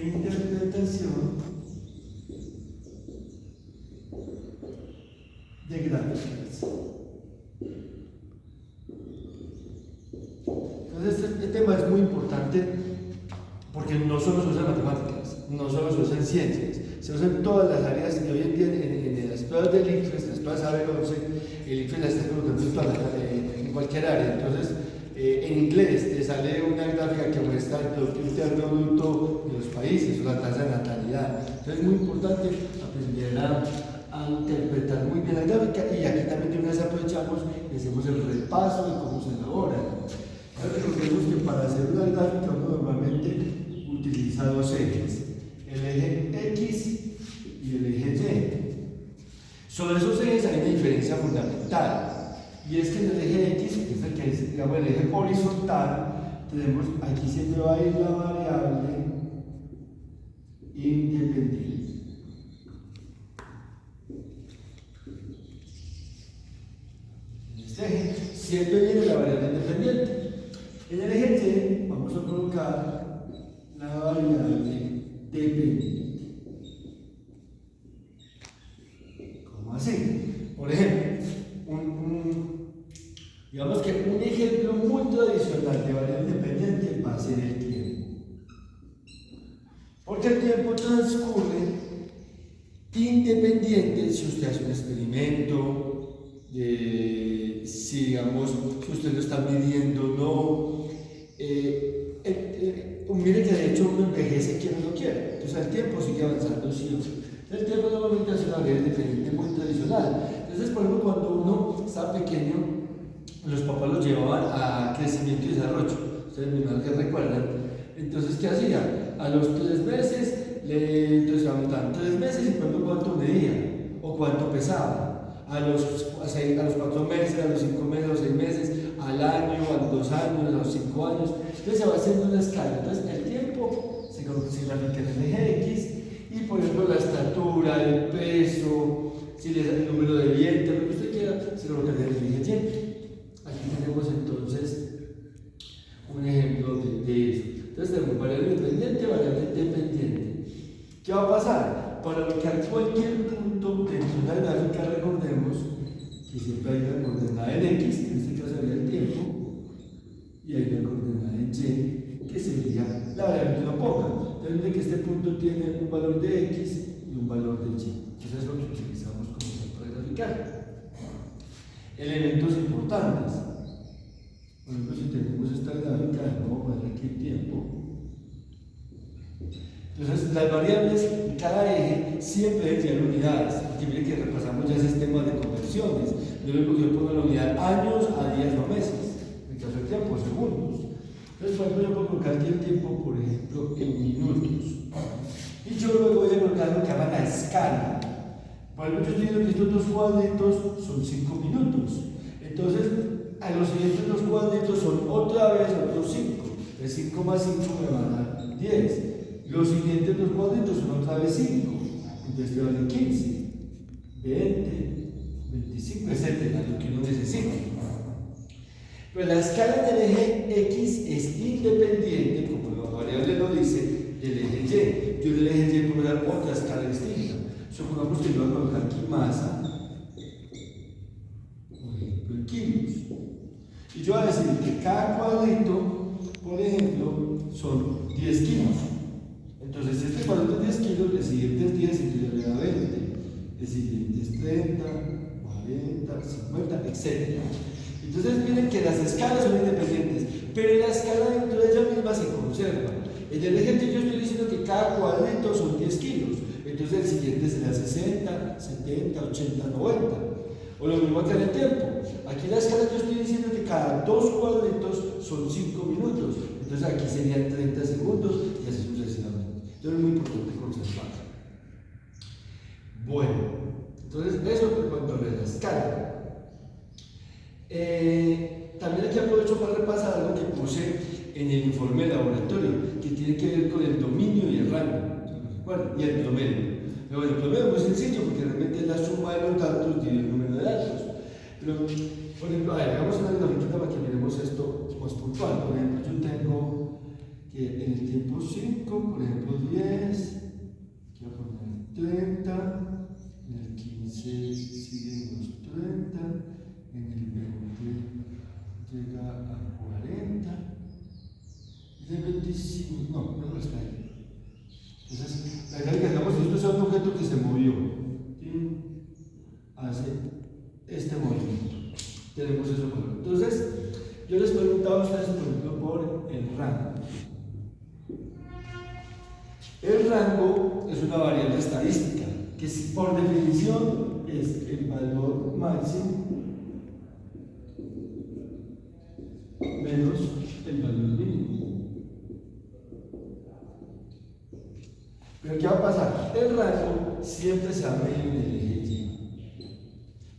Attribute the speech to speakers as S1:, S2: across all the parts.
S1: interpretación de gráficas. Entonces este tema es muy importante porque no solo se usa en matemáticas, no solo se usa en ciencias, se usa en todas las áreas y hoy en día en las pruebas del ICFES, las pruebas AB11, el ICFES las está colocando en cualquier área. Entonces, en inglés te sale una gráfica que muestra el Producto Interno Bruto de los países o la tasa de natalidad. Entonces es muy importante aprender a interpretar muy bien la gráfica y aquí también de una vez aprovechamos y hacemos el repaso de cómo se elabora. Ahora recordemos que para hacer una gráfica uno normalmente utiliza dos ejes, el eje X y el eje Y. Sobre esos ejes hay una diferencia fundamental. Y es que en el eje X, que es el que es, digamos, el eje horizontal, tenemos, aquí siempre va a ir la variable independiente. En este eje siempre viene la variable independiente. En el eje Y vamos a colocar la variable dependiente. ¿Cómo así? Por ejemplo, digamos que un ejemplo muy tradicional de variable independiente va a ser el tiempo. Porque el tiempo transcurre independiente si usted hace un experimento, si digamos, si usted lo está midiendo o no. Mire que de hecho uno envejece quien no lo quiere. Entonces el tiempo sigue avanzando siempre. El tiempo normalmente es una variable independiente muy tradicional. Entonces, por ejemplo, cuando uno estaba pequeño, los papás los llevaban a crecimiento y desarrollo. Ustedes me imagino que recuerdan. Entonces, ¿qué hacía? A los 3 meses, entonces aumentaban 3 meses y por ejemplo cuánto medía o cuánto pesaba. A los 4 meses, a los 5 meses, a los 6 meses, al año, a los 2 años, a los 5 años. Entonces se va haciendo una escala. Entonces el tiempo se grafica en el eje X y por ejemplo la estatura, el peso, si le da el número de dientes, lo que usted quiera, se lo grafica en el eje Y. Aquí tenemos entonces un ejemplo de eso. Entonces tenemos variable independiente, variable dependiente. ¿Qué va a pasar? Para ubicar cualquier punto dentro de una gráfica, recordemos que siempre hay una coordenada en X, que en este caso sería el tiempo, y hay una coordenada en Y, que sería la variable que uno ponga. Entonces, de que este punto tiene un valor de X y un valor de Y. Entonces, es lo que utilizamos como para graficar. Elementos importantes. Por ejemplo, si tenemos esta gráfica, vamos a poner aquí el tiempo. Entonces, las variables en cada eje siempre deben ser unidades. Aquí miren que repasamos ya sistemas de conversiones. Yo lo que yo pongo la unidad años a días o meses. En el caso del tiempo, segundos. Entonces, por ejemplo, yo puedo colocar aquí el tiempo, por ejemplo, en minutos. Y yo luego voy a colocar lo que llaman la escala. Por ejemplo, yo estoy diciendo que estos dos cuadritos son 5 minutos. Entonces, a los siguientes dos cuadritos son otra vez otros 5. Entonces 5 más 5 me van a dar 10. Los siguientes dos cuadritos son otra vez 5. Entonces te valen 15, 20, 25, etcétera, lo que uno necesita. Pero la escala del eje X es independiente, como la variable lo dice, del eje Y. Yo del eje Y puedo dar otra escala distinta. Supongamos que yo voy a colocar aquí masa, por ejemplo, en kilos. Y yo voy a decir que cada cuadrito, por ejemplo, son 10 kilos. Entonces, este cuadrito es 10 kilos, el siguiente es 10, entonces le da 20. El siguiente es 30, 40, 50, etc. Entonces, miren que las escalas son independientes, pero la escala dentro de ella misma se conserva. En el eje Y yo estoy diciendo que cada cuadrito son 10 kilos. Entonces, el siguiente será 60, 70, 80, 90. O lo mismo que en el tiempo. Aquí en la escala yo estoy diciendo que cada dos cuadritos son 5 minutos. Entonces aquí serían 30 segundos y así sucesivamente. Entonces es muy importante conservar. Bueno, entonces eso por cuanto a la escala. También aquí aprovecho para repasar algo que puse en el informe de laboratorio, que tiene que ver con el dominio y el rango. ¿Recuerdan? Y el promedio. Pero bueno, el promedio es muy sencillo porque realmente es la suma de los datos y el número de datos. Pero, por ejemplo, hagamos una gráfica para que miremos esto más puntual. Por ejemplo, yo tengo que en el tiempo 5, por ejemplo 10, voy a poner 30, en el 15 siguen los 30, en el 20 llega a 40, y en el 25, no está ahí. Entonces, la idea es que hagamos, esto es un objeto que se movió, hace este movimiento. Tenemos eso por ejemplo. Entonces, yo les preguntaba a ustedes, por ejemplo, por el rango. El rango es una variable estadística, que por definición es el valor máximo menos el valor mínimo. Pero ¿qué va a pasar? El rango siempre se va a medir en el eje Y.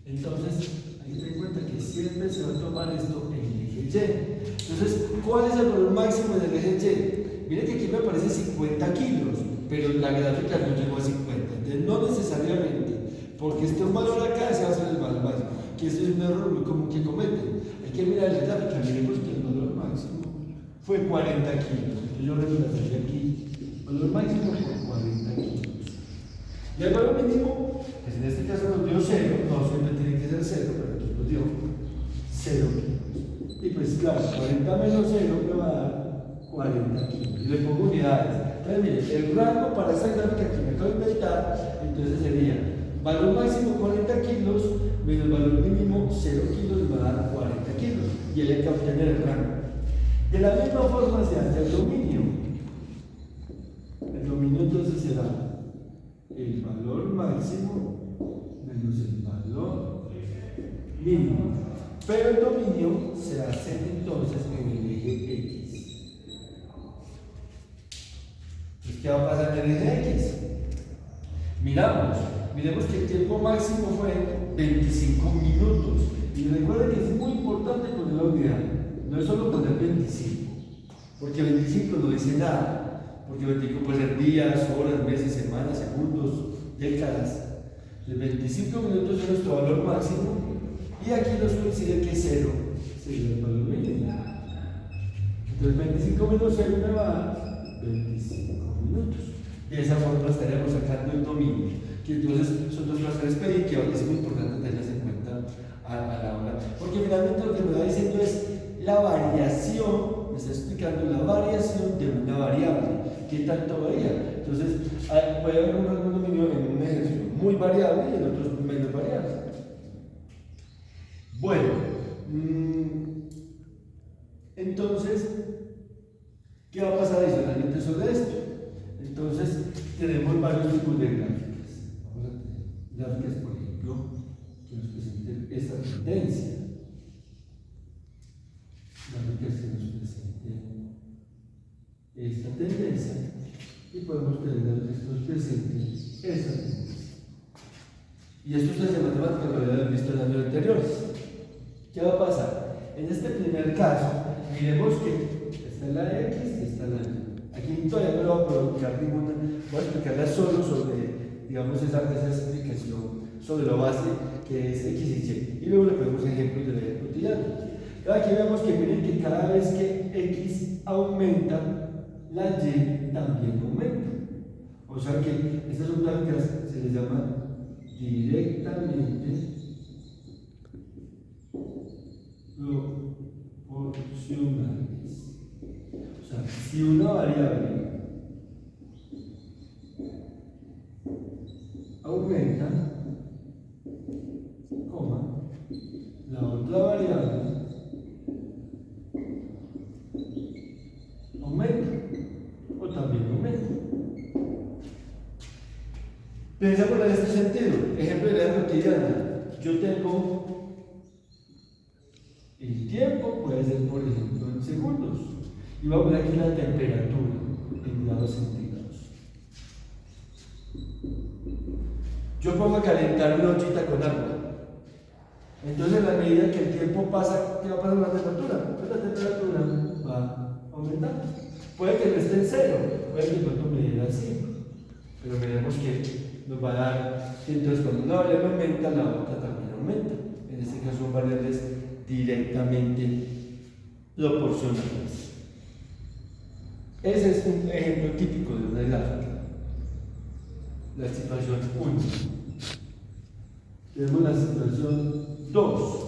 S1: Entonces, hay que tener en cuenta que siempre se va a tomar esto en el eje Y. Entonces, ¿cuál es el valor máximo del eje Y? Miren que aquí me aparece 50 kilos, pero la gráfica no llegó a 50. Entonces, no necesariamente, porque esté un valor acá, se va a hacer el valor máximo. Que este es un error muy común que cometen. Hay que mirar la gráfica, miremos que el valor máximo fue 40 kilos. Entonces, yo reemplazaría aquí valor máximo por 40 kilos. Y el valor mínimo, pues en este caso nos dio 0, no siempre tiene que ser 0, pero aquí nos dio 0 kilos. Y pues claro, 40 menos 0 me va a dar 40 kilos. Y le pongo unidades. Entonces miren, el rango para esta gráfica que me acabo de inventar, entonces sería valor máximo 40 kilos menos valor mínimo 0 kilos me va a dar 40 kilos. Y ahí hay que obtener el rango. De la misma forma se hace el dominio. El dominio entonces será el valor máximo menos el valor mínimo. Pero el dominio se hace entonces en el eje X. Entonces, ¿qué va a pasar en el eje X? Miremos que el tiempo máximo fue 25 minutos. Y recuerden que es muy importante poner la unidad. No es solo poner 25, porque 25 no dice nada. Porque 25 puede ser días, horas, meses, semanas, segundos, décadas. De 25 minutos es nuestro valor máximo y aquí nos coincide que 0 sería el valor mínimo. Entonces 25 menos 0 me va a dar 25 minutos. De esa forma estaríamos sacando el dominio. Que entonces son dos clases de que es muy importante tenerlas en cuenta a la hora. Porque finalmente lo que me va diciendo es la variación, me está explicando la variación de una variable. ¿Qué tanto varía? Entonces, puede haber un rango dominio en un ejercicio muy variable y en otros menos variable. Bueno, entonces, ¿qué va a pasar adicionalmente sobre esto? Entonces, tenemos varios tipos de gráficas. Vamos a tener gráficas, por ejemplo, que nos presenten esta tendencia. Gráficas que nos presenten esta tendencia y podemos tener que nos presenten esta tendencia. Y esto ustedes en matemáticas lo habían visto en años anteriores. ¿Qué va a pasar? En este primer caso, miremos que esta es la X y esta es la Y. Aquí todavía no lo voy a provocar ninguna, voy a explicarla solo sobre, digamos, esa explicación sobre lo base que es X y Y. Y luego le ponemos ejemplos de la vida cotidiana. Aquí vemos que miren que cada vez que X aumenta, la Y también aumenta. O sea que estas son gráficas, se les llama directamente proporcionales. O sea, si una variable aumenta, la otra variable aumenta o también aumenta. Pensémoslo en este sentido. Ejemplo de la vida cotidiana. Yo tengo el tiempo, puede ser por ejemplo en segundos. Y voy a poner aquí la temperatura en grados centígrados. Yo pongo a calentar una ollita con agua. Entonces, a la medida que el tiempo pasa, ¿qué va a pasar con la temperatura? Pues la temperatura va aumentando. Puede que no esté en 0, puede que no me diera 5, pero veremos que nos va a dar, entonces cuando una variable aumenta, la otra también aumenta. En este caso son variables directamente proporcionales. Ese es un ejemplo típico de una gráfica. La situación 1. Tenemos la situación 2.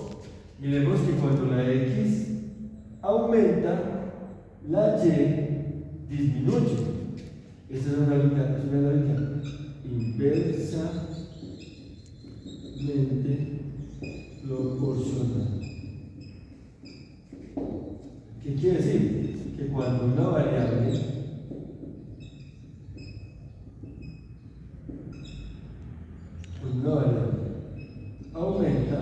S1: Miremos que cuando la X aumenta, la Y disminuye. Esta es una gráfica inversamente proporcional. ¿Qué quiere decir? Que cuando una variable aumenta,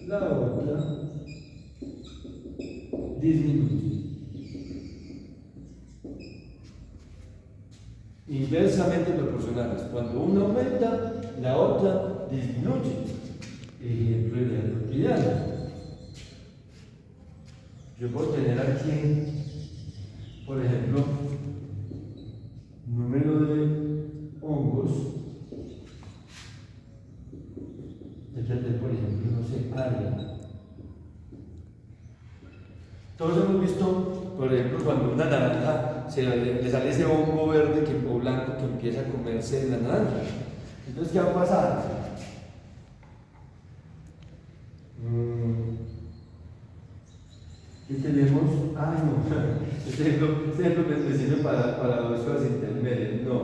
S1: la otra disminuye. Inversamente proporcionales. Cuando una aumenta, la otra disminuye. Ejemplo de la cotidiana. Yo puedo tener aquí, por ejemplo, número de hongos. Aquí tener, por ejemplo, no sé, área. Todos hemos visto, por ejemplo, cuando una naranja le sale ese hongo verde o blanco que empieza a comerse la naranja. Entonces, ¿qué va a pasar? ¿Qué tenemos? No. Este ejemplo me sirve para dos cosas intermedias. No.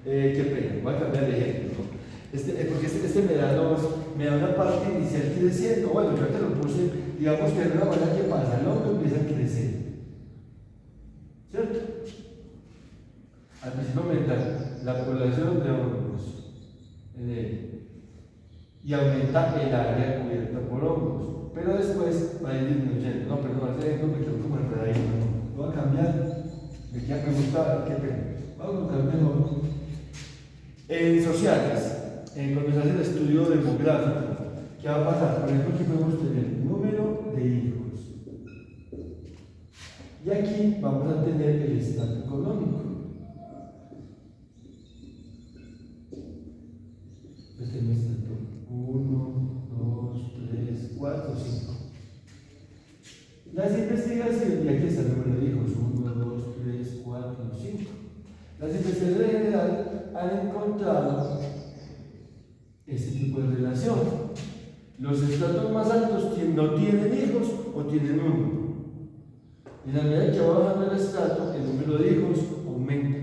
S1: Qué pena. Voy a cambiar de ejemplo. Porque este me da una parte inicial creciendo. Bueno, yo te lo puse, digamos que de una manera que pasa, el hongo empieza a crecer. ¿Cierto? Al principio aumenta la población de hongos y aumenta el área cubierta por hongos, pero después va a ir disminuyendo. No, perdón, ese ejemplo me quedó como enredadito. No. Voy a cambiar, me gusta, qué pena. Vamos a buscar mejor. En sociales, cuando se hace el estudio demográfico, ¿qué va a pasar? Por ejemplo, aquí podemos tener número de hijos. Y aquí vamos a tener el estrato económico. Este es el estrato 1, 2, 3, 4, 5. Las investigaciones, y aquí está el número de hijos, 1, 2, 3, 4, 5. Las investigaciones en general han encontrado este tipo de relación. Los estratos más altos no tienen hijos o tienen uno. En la medida que va bajando el estrato, el número de hijos aumenta.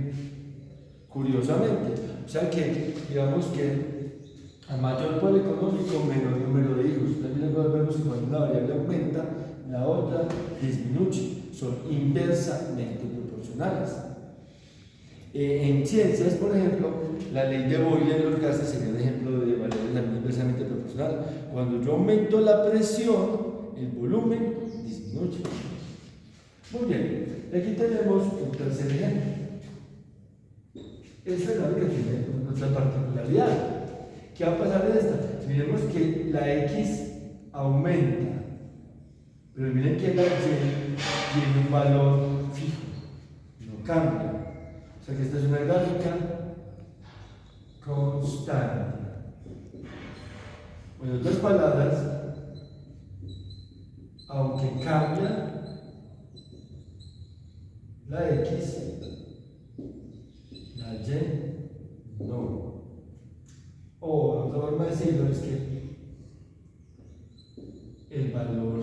S1: Curiosamente. O sea que, digamos que a mayor poder económico, menor número de hijos. También vemos que cuando una variable aumenta, la otra disminuye. Son inversamente proporcionales. En ciencias, por ejemplo, la ley de Boyle en los gases sería un ejemplo de variable inversamente proporcional. Cuando yo aumento la presión, el volumen disminuye. Muy bien, aquí tenemos un tercer ejemplo. Esta es la que tiene nuestra particularidad. ¿Qué va a pasar en esta? Miremos que la X aumenta, pero miren que la Y tiene un valor fijo, no cambia. O sea que esta es una gráfica constante. En otras palabras, aunque cambia la X, la Y no. O otra forma de decirlo es que el valor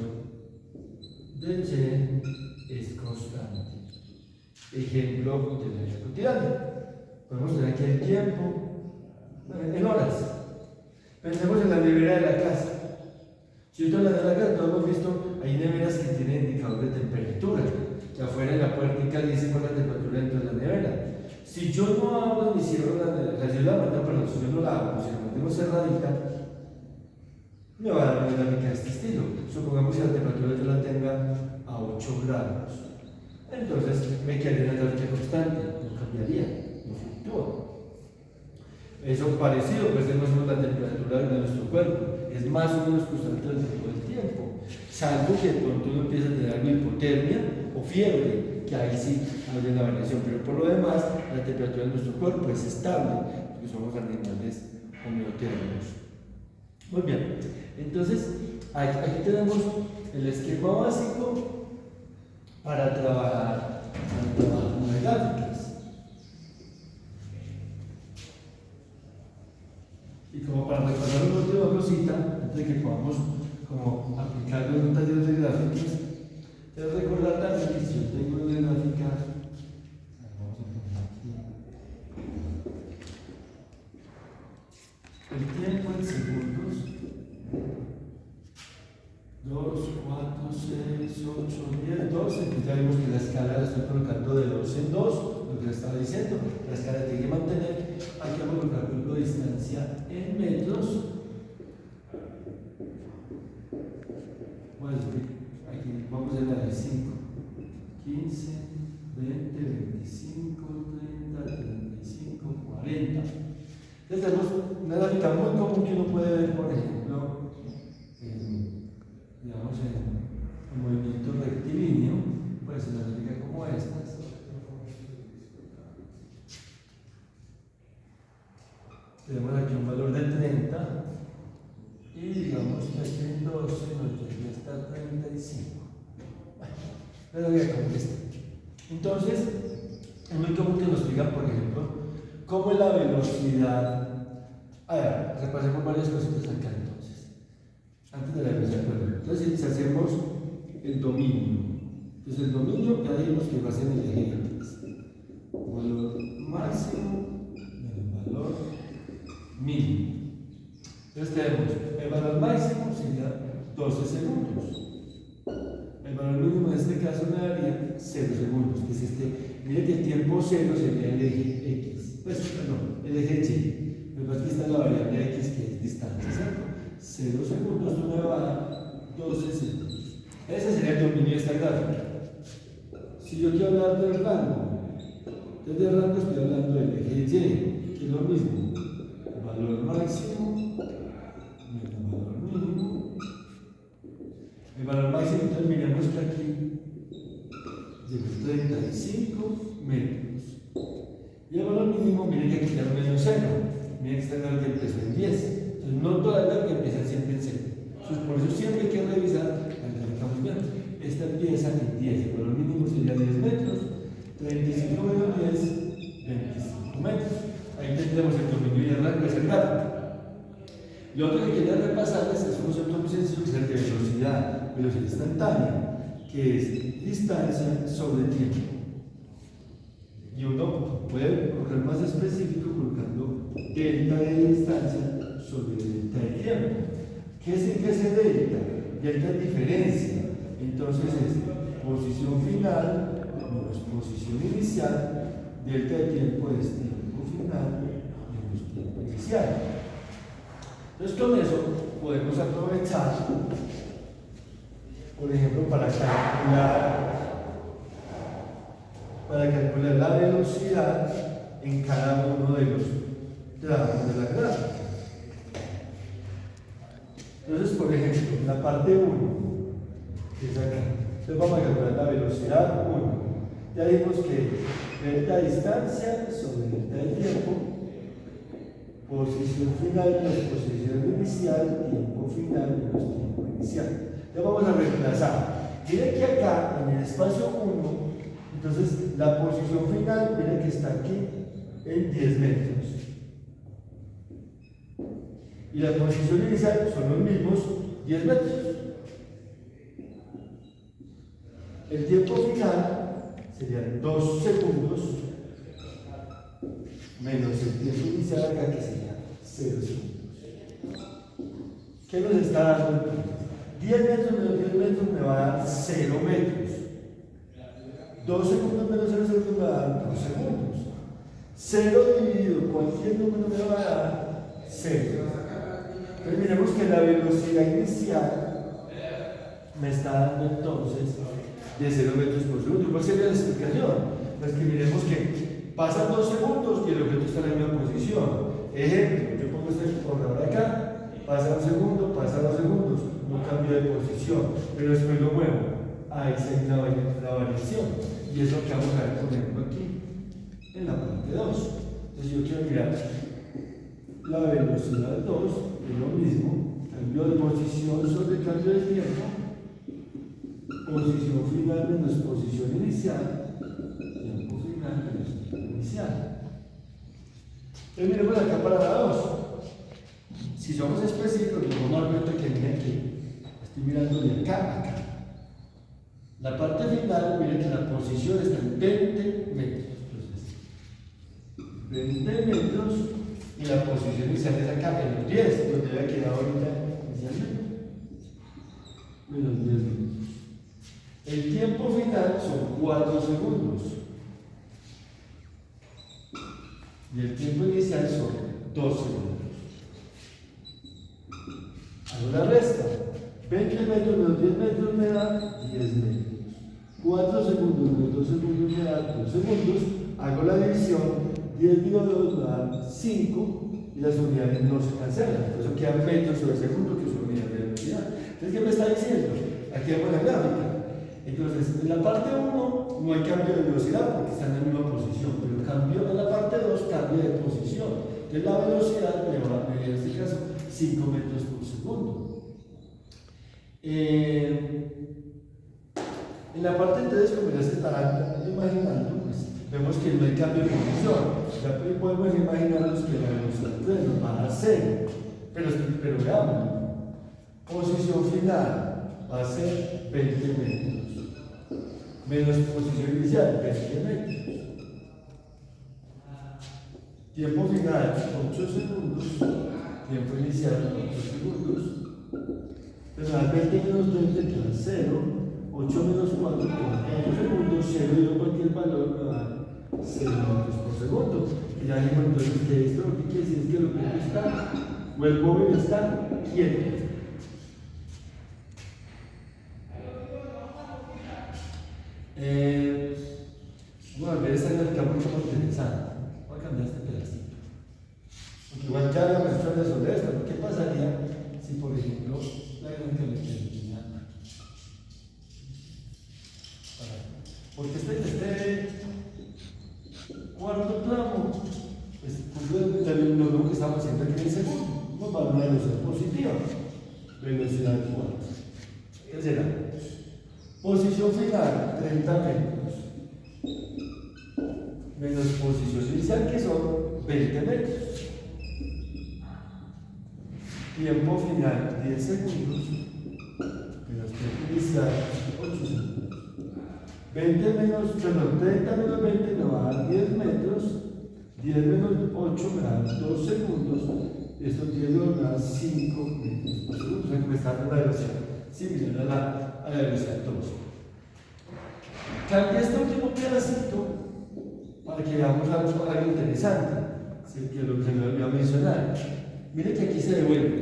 S1: de Y es constante. Ejemplo de la vida cotidiana. Podemos tener aquí el tiempo en horas. Pensemos en la nevera de la casa. Si yo la de la casa, todos hemos visto, hay neveras que tienen indicador de temperatura, que afuera en la puertica dice cuál es la temperatura dentro de la nevera. Si yo no abro ni cierro la nevera, si yo la no la abro, si la mantengo cerradita, me va a dar una dinámica de este estilo. Supongamos que la temperatura yo la tenga a 8 grados. Entonces me quedaría una gráfica constante, no cambiaría, no fluctúa. Eso parecido, pues es más o menos la temperatura de nuestro cuerpo, es más o menos constante durante todo el tiempo, salvo que de pronto uno empieza a tener algo de hipotermia o fiebre, que ahí sí hay una variación, pero por lo demás la temperatura de nuestro cuerpo es estable, porque somos animales homeotérmicos. Muy bien, entonces aquí tenemos el esquema básico para trabajar con las gráficas. Y como para recordar una última cosita, antes de que podamos como aplicarlo en un taller de gráficas, debo recordar también que si yo tengo una gráfica, vamos a poner aquí, el tiempo en segundos, 2, 4, 6, 8, 10, 12, pues ya vimos que la escala la estoy colocando de 2 en 2, lo que le estaba diciendo, la escala tiene que mantener, hay que colocar la distancia en metros. Bueno, aquí vamos a la de 5, 15, 20, 25, 30, 35, 40. Entonces tenemos una gráfica muy común que uno puede ver, por ejemplo, digamos en movimiento rectilíneo, puede ser una gráfica como estas. Tenemos aquí un valor de 30 y digamos que aquí en 12 nos debería estar 35. Bueno, pero ya como está. Entonces, es muy común que nos digan, por ejemplo, cómo es la velocidad. A ver, repasemos varias cositas acá entonces. Antes de la velocidad, entonces si hacemos el dominio. Entonces el dominio ya dijimos que va a ser el eje X. Valor máximo menos valor mínimo. Entonces tenemos el valor máximo sería 12 segundos. El valor mínimo en este caso me daría 0 segundos, que es este. Mire que el tiempo 0 sería el eje X. Pues, perdón, el eje Y. Pero aquí está la variable X que es distancia, ¿cierto? 0 segundos, esto me va a dar 12 segundos. Ese sería el dominio de esta gráfica. Si yo quiero hablar del rango, desde el rango estoy hablando del eje Y, que es lo mismo. Valor máximo menos valor mínimo. El valor máximo, entonces miremos que aquí llega 35 metros. Y el valor mínimo, miren que aquí ya no menos 0. Miren que esta gráfica empezó en 10. Entonces, no todas las gráficas empiezan siempre en 0. Entonces, por eso siempre hay que revisar la gráfica muy bien. Esta empieza en 10. El valor mínimo sería 10 metros. 35 menos 10, 25 metros. Ahí tendremos el dominio y el rango de esa gráfica. Lo otro que quería repasarles es un concepto muy sencillo que es el de velocidad instantánea, que es distancia sobre tiempo. Y uno puede colocar más específico colocando delta de distancia sobre delta de tiempo. ¿Qué es ese delta? Delta es diferencia. Entonces es posición final menos posición inicial, delta de tiempo es tiempo final menos tiempo inicial. Entonces con eso podemos aprovechar, por ejemplo, para calcular la velocidad en cada uno de los tramos de la gráfica. Entonces, por ejemplo, en la parte 1, que es acá, entonces vamos a calcular la velocidad 1. Ya vimos que delta distancia sobre delta de tiempo, posición final menos posición inicial, tiempo final menos tiempo inicial. Ya vamos a reemplazar. Miren que acá, en el espacio 1, entonces la posición final, miren que está aquí en 10 metros. Y la posición inicial son los mismos 10 metros. El tiempo final serían 2 segundos menos el tiempo inicial acá que sería 0 segundos. ¿Qué nos está dando entonces? 10 metros menos 10 metros me va a dar 0 metros. 2 segundos menos 0 segundos me va a dar 2 segundos. 0 dividido cualquier número me va a dar 0. Entonces miremos que la velocidad inicial me está dando entonces de 0 metros por segundo. ¿Cuál sería la explicación? Pues que miremos que pasan 2 segundos y el objeto está en la misma posición. Ejemplo, yo pongo este corredor acá, pasa 1 segundo, pasa 2 segundos, no cambio de posición, pero después lo muevo. Ahí se la variación. Y es lo que vamos a ver, por ejemplo, aquí, en la parte 2. Entonces yo quiero mirar la velocidad 2, es lo mismo, cambio de posición sobre cambio de tiempo, posición final menos posición inicial, tiempo final menos tiempo inicial. Entonces miremos acá para la 2. Si somos específicos, nos vamos a dar cuenta que miren aquí, estoy mirando de acá a acá. La parte final, miren que la posición está en 20 metros. Entonces, 20 metros y la posición inicial es acá en los 10, donde había quedado ahorita inicialmente. Menos 10 minutos. El tiempo final son 4 segundos. Y el tiempo inicial son 2 segundos. Hago la resta. 20 metros menos 10 metros me da 10 metros. 4 segundos menos 2 segundos me da 2 segundos. Hago la división. 10 dividido 2 me da 5. Y las unidades no se cancelan. Por eso quedan metros sobre segundo, que es una unidad de velocidad. Entonces, ¿qué me está diciendo? Aquí hago la gráfica. Entonces, en la parte 1 no hay cambio de velocidad porque está en la misma posición, pero cambio en la parte 2 cambia de posición. Entonces, la velocidad me va a medir en este caso 5 metros por segundo. En la parte 3, como ya se estarán imaginando, pues, vemos que no hay cambio de posición. Ya podemos imaginarnos que la velocidad 3 nos va a dar 0. Pero veamos, posición final va a ser 20 metros. Menos posición inicial, 20 metros. Tiempo final, 8 segundos. Tiempo inicial, 8 segundos. Pero 20 menos 20 te da 0. 8 menos 4 te da 4 segundos. 0 y cualquier valor me da 6 metros por segundo. Y ya dijimos entonces que esto lo que quiere decir es que lo que está, o el móvil está quieto. Bueno, a ver, esta gráfica mucho más interesante. Voy a cambiar este pedacito. Porque igual ya la mencioné sobre esto. ¿Qué pasaría si, por ejemplo, la gráfica me queda eliminando? Porque este cuarto tramo, pues lo que estamos haciendo aquí en el segundo, nos va a dar una velocidad positiva. Velocidad 4. ¿Qué será? Posición final, 30 metros. Menos posición inicial, que son 20 metros. Tiempo final, 10 segundos. Menos tiempo inicial, 8 segundos. 30 menos 20 me va a dar 10 metros. 10 menos 8 me da 2 segundos. Estos 10 me dan 5 metros por segundo. O sea que me está dando la velocidad similar a la velocidad 2. Cambié este último pedacito para que veamos algo interesante, que lo que se me olvidó mencionar. Miren que aquí se devuelve.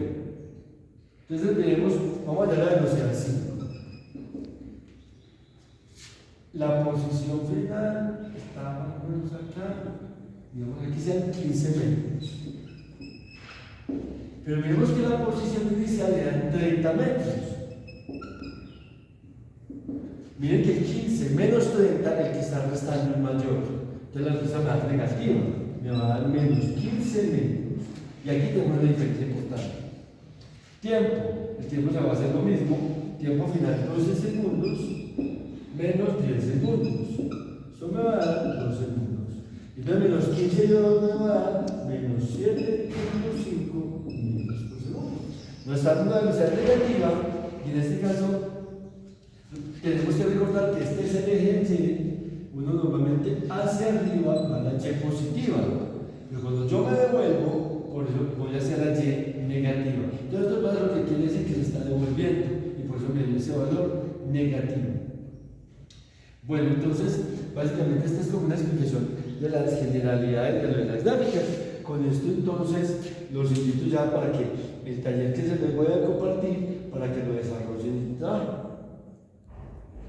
S1: Entonces veremos, vamos a dar la velocidad 5. La posición final está más o menos acá, digamos que aquí sean 15 metros. Pero miremos que la posición inicial era 30 metros. Miren que el 15 menos 30, el que está restando es mayor. Entonces la respuesta me va a dar negativa. Me va a dar menos 15 metros. Y aquí tenemos una diferencia importante. Tiempo. El tiempo se va a hacer lo mismo. Tiempo final 12 segundos menos 10 segundos. Eso me va a dar 2 segundos. Entonces menos 15 y 2 me va a dar menos 7.5 metros por segundo. Nos está dando una velocidad negativa y en este caso tenemos que recordar que este es el eje Y. Uno normalmente hacia arriba va la Y positiva. Pero cuando yo me devuelvo, por eso voy hacia la Y negativa. Entonces esto es lo que quiere decir que se está devolviendo. Y por eso me dio ese valor negativo. Bueno, entonces, básicamente esta es como una explicación de las generalidades de las gráficas. Con esto entonces los invito ya para que el taller que se les voy a compartir, para que lo desarrollen en trabajo.